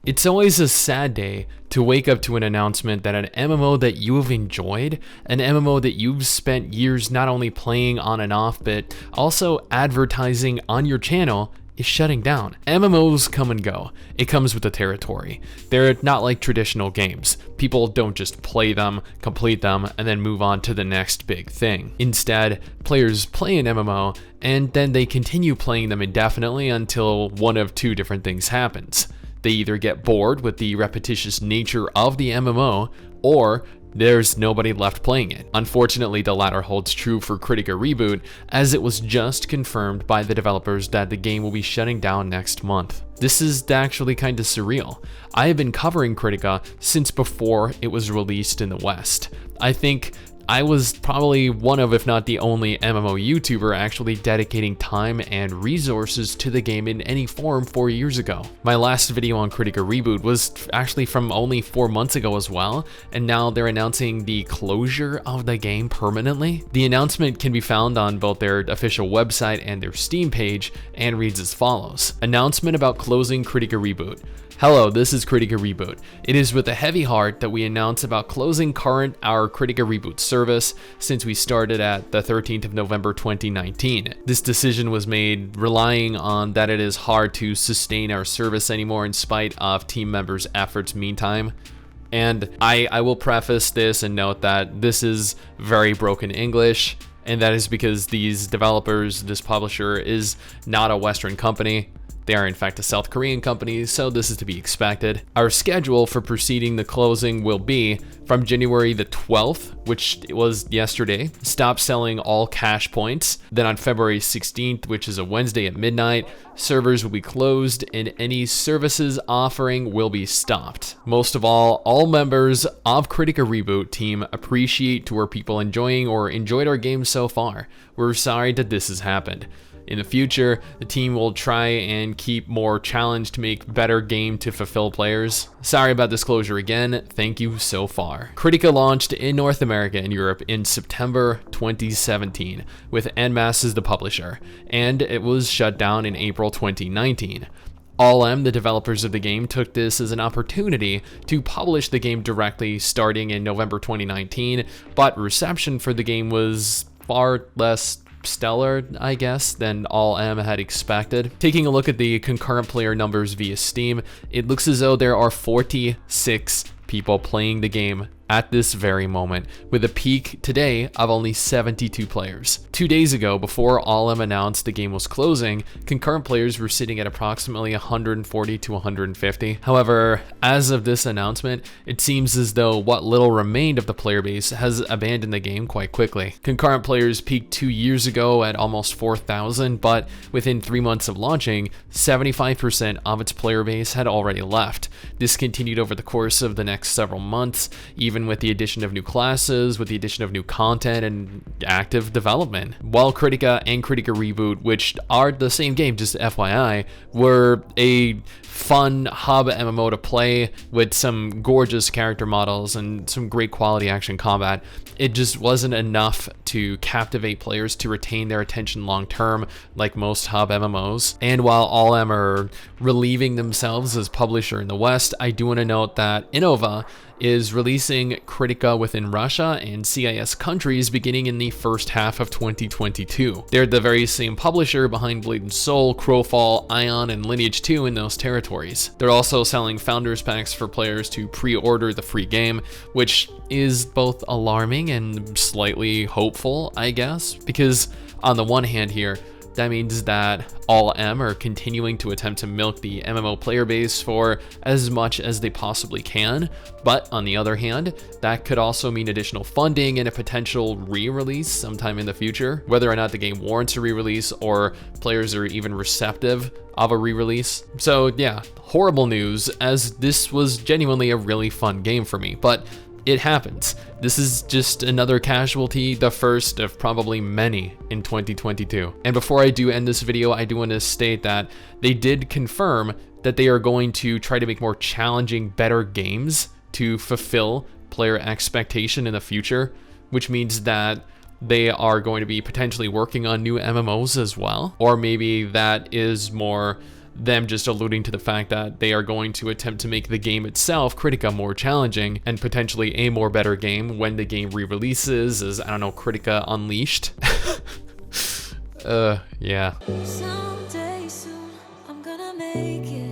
It's always a sad day to wake up to an announcement that an MMO that you have enjoyed, an MMO that you've spent years not only playing on and off, but also advertising on your channel, is shutting down. MMOs come and go. It comes with the territory. They're not like traditional games. People don't just play them, complete them, and then move on to the next big thing. Instead, players play an MMO, and then they continue playing them indefinitely until one of two different things happens. They either get bored with the repetitious nature of the MMO, or there's nobody left playing it. Unfortunately, the latter holds true for KRITIKA Reboot, as it was just confirmed by the developers that the game will be shutting down next month. This is actually kind of surreal. I have been covering KRITIKA since before it was released in the West. I think I was probably one of, if not the only MMO YouTuber actually dedicating time and resources to the game in any form 4 years ago. My last video on KRITIKA Reboot was actually from only 4 months ago as well, and now they're announcing the closure of the game permanently. The announcement can be found on both their official website and their Steam page, and reads as follows. Announcement about closing KRITIKA Reboot. Hello, this is KRITIKA Reboot. It is with a heavy heart that we announce about closing our KRITIKA Reboot service since we started at the 13th of November 2019. This decision was made relying on that it is hard to sustain our service anymore in spite of team members' efforts meantime. And I will preface this and note that this is very broken English, and that is because these developers, this publisher, is not a Western company. They are in fact a South Korean company, so this is to be expected. Our schedule for proceeding the closing will be from January the 12th, which was yesterday, stop selling all cash points. Then on February 16th, which is a Wednesday at midnight, servers will be closed and any services offering will be stopped. Most of all members of KRITIKA Reboot team appreciate to our people enjoying or enjoyed our game so far. We're sorry that this has happened. In the future, the team will try and keep more challenge to make better game to fulfill players. Sorry about this closure again, thank you so far. KRITIKA launched in North America and Europe in September 2017, with NMAS as the publisher, and it was shut down in April 2019. All-M, the developers of the game, took this as an opportunity to publish the game directly starting in November 2019, but reception for the game was far less stellar, I guess, than All-M had expected. Taking a look at the concurrent player numbers via Steam, it looks as though there are 46 people playing the game at this very moment, with a peak today of only 72 players. 2 days ago, before All-M announced the game was closing, concurrent players were sitting at approximately 140 to 150. However, as of this announcement, it seems as though what little remained of the player base has abandoned the game quite quickly. Concurrent players peaked 2 years ago at almost 4,000, but within 3 months of launching, 75% of its player base had already left. This continued over the course of the next several months, even with the addition of new classes, with the addition of new content and active development. While KRITIKA and KRITIKA Reboot, which are the same game, just FYI, were a fun hub MMO to play with some gorgeous character models and some great quality action combat, it just wasn't enough to captivate players to retain their attention long term like most hub MMOs. And while All-M are relieving themselves as publisher in the West, I do want to note that Innova is releasing KRITIKA within Russia and CIS countries beginning in the first half of 2022. They're the very same publisher behind Blade and Soul, Crowfall, Ion, and Lineage 2 in those territories. They're also selling Founders Packs for players to pre-order the free game, which is both alarming and slightly hopeful, I guess, because on the one hand here, that means that All-M are continuing to attempt to milk the MMO player base for as much as they possibly can, but on the other hand, that could also mean additional funding and a potential re-release sometime in the future, whether or not the game warrants a re-release or players are even receptive of a re-release. So yeah, horrible news, as this was genuinely a really fun game for me, but it happens. This is just another casualty, the first of probably many in 2022. And before I do end this video, I do want to state that they did confirm that they are going to try to make more challenging, better games to fulfill player expectation in the future, which means that they are going to be potentially working on new MMOs as well. Or maybe that is more them just alluding to the fact that they are going to attempt to make the game itself, Kritika, more challenging and potentially a more better game when the game re-releases as, I don't know, Kritika Unleashed. Yeah. Someday soon, I'm gonna make it.